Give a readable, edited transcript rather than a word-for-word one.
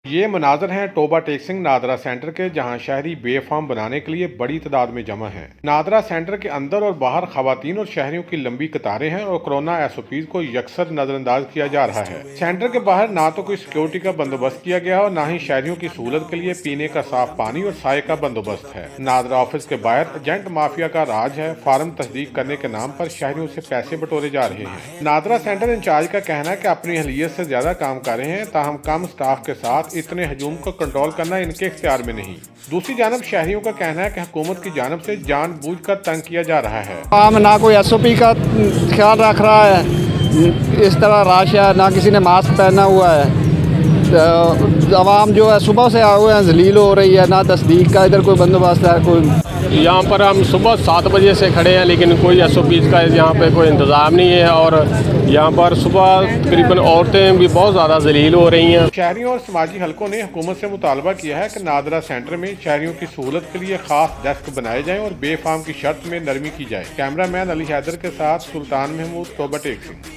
ये मनाजर हैं टोबा टेक सिंह नादरा सेंटर के, जहां शहरी बेफाम बनाने के लिए बड़ी तादाद में जमा हैं। नादरा सेंटर के अंदर और बाहर खवातीन और शहरियों की लंबी कतारें हैं और कोरोना SOPs को यकसर नजरअंदाज किया जा रहा है। सेंटर के बाहर ना तो कोई सिक्योरिटी का बंदोबस्त किया गया और न ही शहरियों की सहूलत के लिए पीने का साफ पानी और साय का बंदोबस्त है। नादरा ऑफिस के बाहर एजेंट माफिया का राज है। फार्म तस्दीक करने के नाम पर शहरियों से पैसे बटोरे जा रहे हैं। नादरा सेंटर इंचार्ज का कहना है कि अपनी अहलियत से ज्यादा काम कर रहे हैं, ताहम कम स्टाफ के साथ इतने हजूम को कंट्रोल करना इनके इख्तियार में नहीं। दूसरी जानब शहरियों का कहना है कि हुकूमत की जानब से जानबूझकर तंग किया जा रहा है। आम ना कोई SOP का ख्याल रख रहा है, इस तरह रश है, ना किसी ने मास्क पहना हुआ है। तो आवाम जो है सुबह से आए हुए हैं, जलील हो रही है, ना तस्दीक का इधर कोई बंदोबस्त है। कोई यहाँ पर हम सुबह 7 बजे से खड़े हैं, लेकिन कोई SOPs का यहाँ पे कोई इंतज़ाम नहीं है और यहाँ पर सुबह तकरीबन औरतें भी बहुत ज़्यादा जलील हो रही हैं। शहरियों और समाजी हलकों ने हुकूमत से मुतालबा किया है कि नादरा सेंटर में शहरियों की सहूलत के लिए खास डेस्क बनाए जाएं और बेफाम की शर्त में नरमी की जाए। कैमरामैन अली हैदर के साथ सुल्तान महमूद, टोबा टेक सिंह।